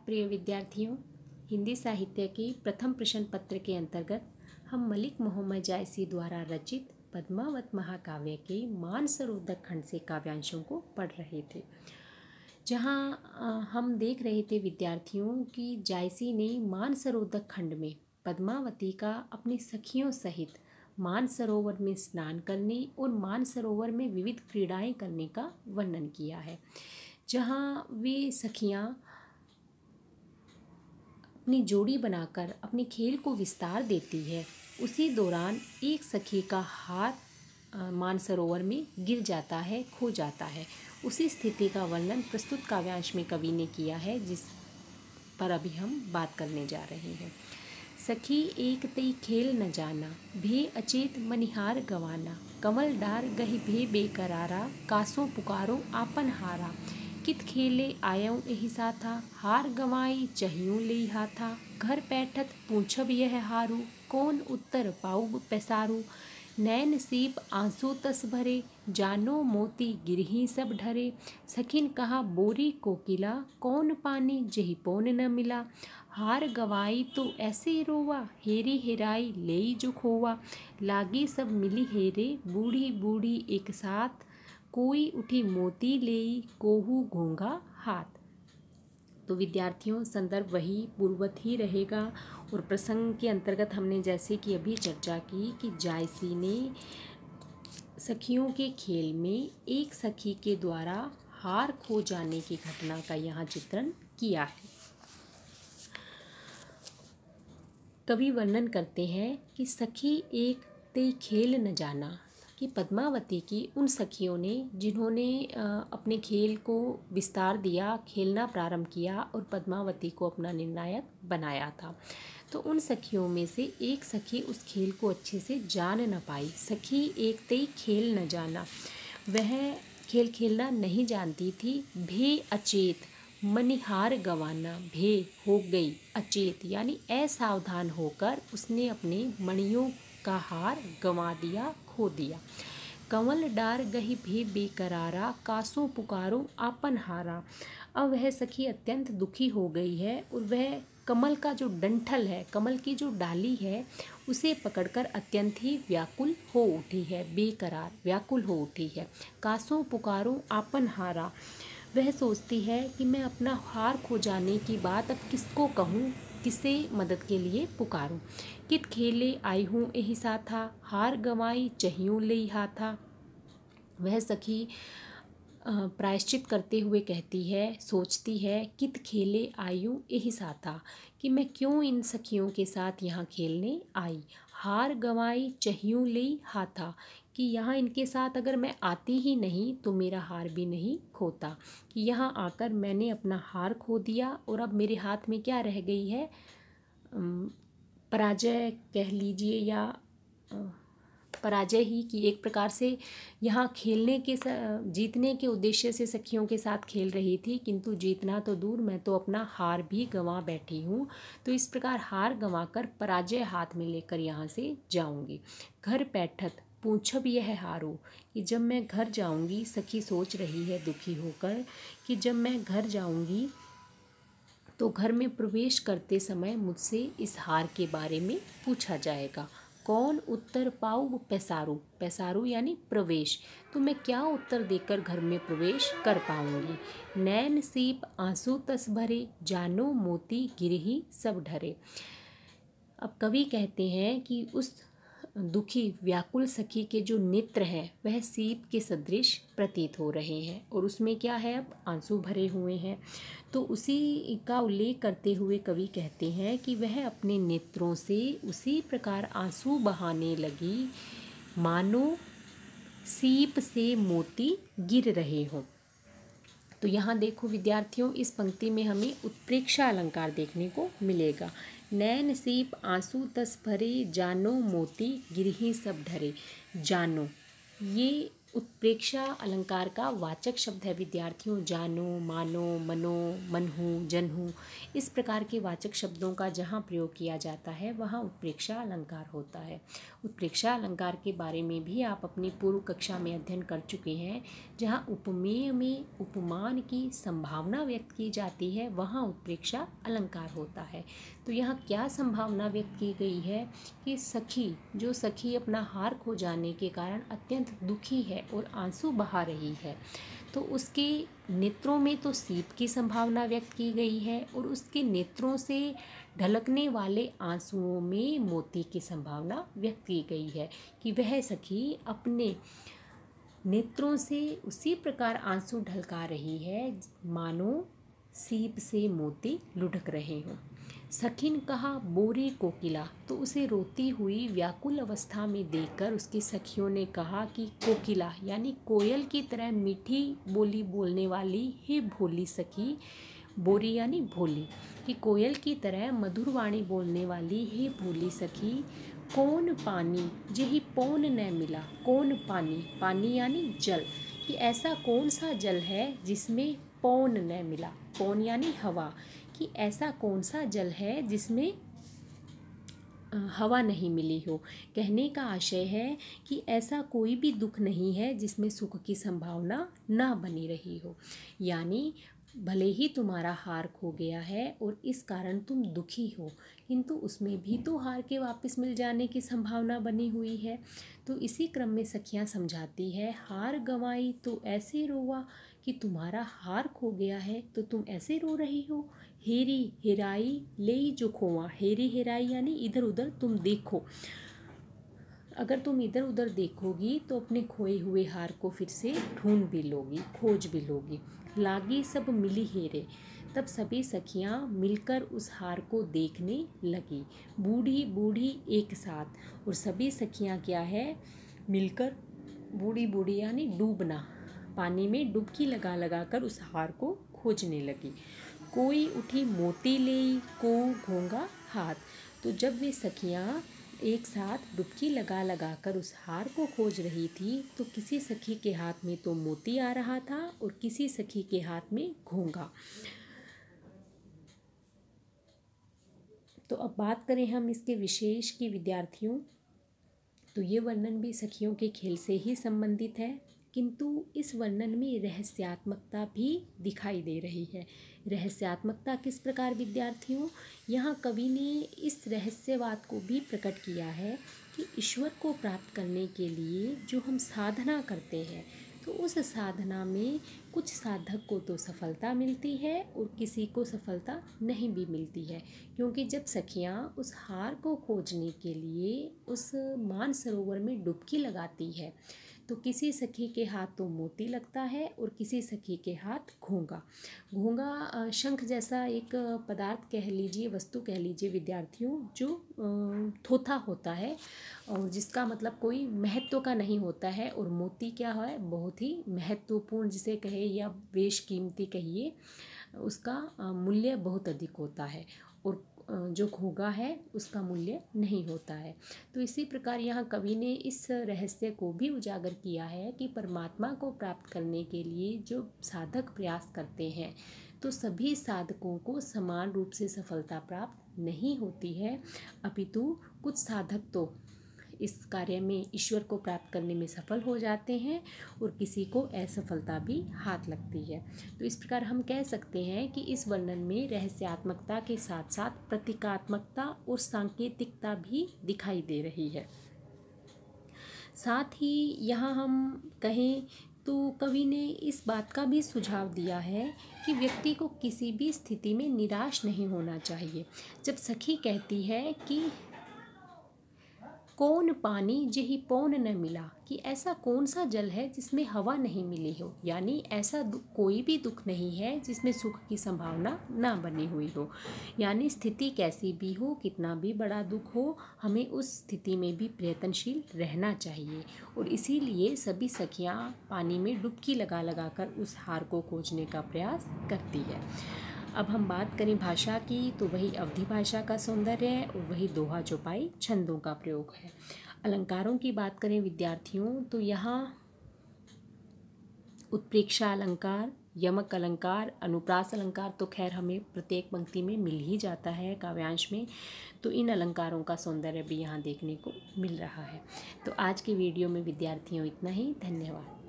प्रिय विद्यार्थियों, हिंदी साहित्य के प्रथम प्रश्न पत्र के अंतर्गत हम मलिक मोहम्मद जायसी द्वारा रचित पद्मावत महाकाव्य के मानसरोवर खंड से काव्यांशों को पढ़ रहे थे। जहाँ हम देख रहे थे विद्यार्थियों कि जायसी ने मानसरोवर खंड में पद्मावती का अपनी सखियों सहित मानसरोवर में स्नान करने और मानसरोवर में विविध क्रीड़ाएं करने का वर्णन किया है। जहाँ वे सखियाँ अपनी जोड़ी बनाकर अपने खेल को विस्तार देती है, उसी दौरान एक सखी का हाथ मानसरोवर में गिर जाता है, खो जाता है। उसी स्थिति का वर्णन प्रस्तुत काव्यांश में कवि ने किया है, जिस पर अभी हम बात करने जा रहे हैं। सखी एक तई खेल न जाना, भे अचेत मनिहार गवाना, कमल डार गही भे बेकरारा, कासों पुकारो आपन हारा, कित खेले आयऊँ एहि साथा, हार गवाई चहियूँ लेई हाथा, घर बैठत पूछब यह हारू, कौन उत्तर पाऊब पैसारू, नैन सीप आंसू तस भरे, जानो मोती गिरही सब ढरे, सखिन कहा बोरी कोकिला, कौन पानी जही पोन न मिला, हार गवाई तो ऐसे रोवा, हेरी हेराई लेई जो खोवा, लागी सब मिली हेरे, बूढ़ी बूढ़ी एक साथ, कोई उठी मोती लेई, कोहू घोंगा हाथ। तो विद्यार्थियों, संदर्भ वही पूर्ववत ही रहेगा और प्रसंग के अंतर्गत हमने जैसे कि अभी चर्चा की कि जायसी ने सखियों के खेल में एक सखी के द्वारा हार खो जाने की घटना का यहाँ चित्रण किया है। कवि वर्णन करते हैं कि सखी एक ते खेल न जाना, कि पद्मावती की उन सखियों ने जिन्होंने अपने खेल को विस्तार दिया, खेलना प्रारंभ किया और पद्मावती को अपना निर्णायक बनाया था, तो उन सखियों में से एक सखी उस खेल को अच्छे से जान न पाई। सखी एक तई खेल न जाना, वह खेल खेलना नहीं जानती थी। भे अचेत मनिहार गवाना, भे हो गई, अचेत यानी असावधान होकर उसने अपने मणियों का हार गंवा दिया, खो दिया। कमल डार गही भे बेकरारा, कासों पुकारो आपन हारा। अब वह सखी अत्यंत दुखी हो गई है और वह कमल का जो डंठल है, कमल की जो डाली है, उसे पकड़कर अत्यंत ही व्याकुल हो उठी है, बेकरार व्याकुल हो उठी है। कासों पुकारो आपन हारा, वह सोचती है कि मैं अपना हार खो जाने की बात अब किसको कहूँ, किसे मदद के लिए पुकारूं। कित खेले आई हूँ एहि साथा, हार गंवाई चहियूँ लेई हाथा। वह सखी प्रायश्चित करते हुए कहती है, सोचती है, कित खेले आयूँ एहि साथा, कि मैं क्यों इन सखियों के साथ यहाँ खेलने आई। हार गंवाई चहियूँ लेई हाथा, कि यहाँ इनके साथ अगर मैं आती ही नहीं तो मेरा हार भी नहीं खोता, कि यहाँ आकर मैंने अपना हार खो दिया और अब मेरे हाथ में क्या रह गई है, पराजय कह लीजिए या पराजय ही, कि एक प्रकार से यहाँ खेलने के जीतने के उद्देश्य से सखियों के साथ खेल रही थी, किंतु जीतना तो दूर, मैं तो अपना हार भी गंवा बैठी हूँ। तो इस प्रकार हार गंवाकर पराजय हाथ में लेकर यहाँ से जाऊँगी। घर बैठत पूछब यह हारो, कि जब मैं घर जाऊँगी, सखी सोच रही है दुखी होकर कि जब मैं घर जाऊँगी तो घर में प्रवेश करते समय मुझसे इस हार के बारे में पूछा जाएगा। कौन उत्तर पाऊँ पैसारू, पैसारू यानी प्रवेश, तो मैं क्या उत्तर देकर घर में प्रवेश कर पाऊँगी। नैन सीप आंसू तस भरे, जानो मोती गिरही सब ढरे। अब कवि कहते हैं कि उस दुखी व्याकुल सखी के जो नेत्र हैं वह सीप के सदृश प्रतीत हो रहे हैं और उसमें क्या है, अब आंसू भरे हुए हैं। तो उसी का उल्लेख करते हुए कवि कहते हैं कि वह अपने नेत्रों से उसी प्रकार आंसू बहाने लगी मानो सीप से मोती गिर रहे हों। तो यहाँ देखो विद्यार्थियों, इस पंक्ति में हमें उत्प्रेक्षा अलंकार देखने को मिलेगा। नैन सीप आंसू तस भरे, जानो मोती गिरही सब ढरे। जानो, ये उत्प्रेक्षा अलंकार का वाचक शब्द है विद्यार्थियों। जानो, मानो, मनो, मनहु, जनहु, इस प्रकार के वाचक शब्दों का जहाँ प्रयोग किया जाता है वहाँ उत्प्रेक्षा अलंकार होता है। उत्प्रेक्षा अलंकार के बारे में भी आप अपनी पूर्व कक्षा में अध्ययन कर चुके हैं। जहाँ उपमेय में उपमान की संभावना व्यक्त की जाती है वहाँ उत्प्रेक्षा अलंकार होता है। तो यहाँ क्या संभावना व्यक्त की गई है कि सखी अपना हार खो जाने के कारण अत्यंत दुखी है और आंसू बहा रही है, तो उसके नेत्रों में तो सीप की संभावना व्यक्त की गई है और उसके नेत्रों से ढलकने वाले आंसुओं में मोती की संभावना व्यक्त की गई है कि वह सखी अपने नेत्रों से उसी प्रकार आंसू ढलका रही है मानो सीप से मोती लुढ़क रहे हों। सखिन कहा बोरे कोकिला, तो उसे रोती हुई व्याकुल अवस्था में देखकर उसकी सखियों ने कहा कि कोकिला यानी कोयल की तरह मीठी बोली बोलने वाली हे भोली सखी, बोरी यानी भोली, कि कोयल की तरह मधुर वाणी बोलने वाली हे भोली सखी, कौन पानी जेहि पौन न मिला। कौन पानी, पानी यानी जल, कि ऐसा कौन सा जल है जिसमें पौन न मिला। पौन यानी हवा, कि ऐसा कौन सा जल है जिसमें हवा नहीं मिली हो। कहने का आशय है कि ऐसा कोई भी दुख नहीं है जिसमें सुख की संभावना ना बनी रही हो। यानी भले ही तुम्हारा हार खो गया है और इस कारण तुम दुखी हो, किंतु उसमें भी तो हार के वापस मिल जाने की संभावना बनी हुई है। तो इसी क्रम में सखियां समझाती है, हार गंवाई तो ऐसे रोवा, कि तुम्हारा हार खो गया है तो तुम ऐसे रो रही हो। हेरी हेराई लेई जो खोवा, हेरी हेराई यानी इधर उधर तुम देखो, अगर तुम इधर उधर देखोगी तो अपने खोए हुए हार को फिर से ढूंढ भी लोगी, खोज भी लोगी। लागी सब मिली हेरे, तब सभी सखियां मिलकर उस हार को देखने लगी, बूढ़ी बूढ़ी एक साथ, और सभी सखियां क्या है मिलकर, बूढ़ी बूढ़ी यानी डूबना, पानी में डुबकी लगा लगा कर उस हार को खोजने लगी। कोई उठी मोती लेई को घोंगा हाथ, तो जब वे सखियां एक साथ डुबकी लगा लगा कर उस हार को खोज रही थी तो किसी सखी के हाथ में तो मोती आ रहा था और किसी सखी के हाथ में घोंगा। तो अब बात करें हम इसके विशेष की विद्यार्थियों, तो ये वर्णन भी सखियों के खेल से ही संबंधित है, किंतु इस वर्णन में रहस्यात्मकता भी दिखाई दे रही है। रहस्यात्मकता किस प्रकार विद्यार्थियों, यहाँ कवि ने इस रहस्यवाद को भी प्रकट किया है कि ईश्वर को प्राप्त करने के लिए जो हम साधना करते हैं तो उस साधना में कुछ साधक को तो सफलता मिलती है और किसी को सफलता नहीं भी मिलती है, क्योंकि जब सखियाँ उस हार को खोजने के लिए उस मानसरोवर में डुबकी लगाती है तो किसी सखी के हाथ तो मोती लगता है और किसी सखी के हाथ घोंगा। घोंगा शंख जैसा एक पदार्थ कह लीजिए, वस्तु कह लीजिए विद्यार्थियों, जो थोथा होता है और जिसका मतलब कोई महत्व का नहीं होता है, और मोती क्या है बहुत ही महत्वपूर्ण जिसे कहे या बेशकीमती कहिए, उसका मूल्य बहुत अधिक होता है और जो घोंगा है उसका मूल्य नहीं होता है। तो इसी प्रकार यहाँ कवि ने इस रहस्य को भी उजागर किया है कि परमात्मा को प्राप्त करने के लिए जो साधक प्रयास करते हैं तो सभी साधकों को समान रूप से सफलता प्राप्त नहीं होती है, अपितु कुछ साधक तो इस कार्य में ईश्वर को प्राप्त करने में सफल हो जाते हैं और किसी को असफलता भी हाथ लगती है। तो इस प्रकार हम कह सकते हैं कि इस वर्णन में रहस्यात्मकता के साथ साथ प्रतीकात्मकता और सांकेतिकता भी दिखाई दे रही है। साथ ही यहाँ हम कहें तो कवि ने इस बात का भी सुझाव दिया है कि व्यक्ति को किसी भी स्थिति में निराश नहीं होना चाहिए। जब सखी कहती है कि कौन पानी जेहि पौन न मिला, कि ऐसा कौन सा जल है जिसमें हवा नहीं मिली हो, यानी ऐसा कोई भी दुख नहीं है जिसमें सुख की संभावना ना बनी हुई हो। यानी स्थिति कैसी भी हो, कितना भी बड़ा दुख हो, हमें उस स्थिति में भी प्रयत्नशील रहना चाहिए और इसीलिए सभी सखियाँ पानी में डुबकी लगा लगा कर उस हार को खोजने का प्रयास करती है। अब हम बात करें भाषा की तो वही अवधि भाषा का सौंदर्य है और वही दोहा चौपाई छंदों का प्रयोग है। अलंकारों की बात करें विद्यार्थियों तो यहाँ उत्प्रेक्षा अलंकार, यमक अलंकार, अनुप्रास अलंकार तो खैर हमें प्रत्येक पंक्ति में मिल ही जाता है काव्यांश में, तो इन अलंकारों का सौंदर्य भी यहाँ देखने को मिल रहा है। तो आज के वीडियो में विद्यार्थियों इतना ही। धन्यवाद।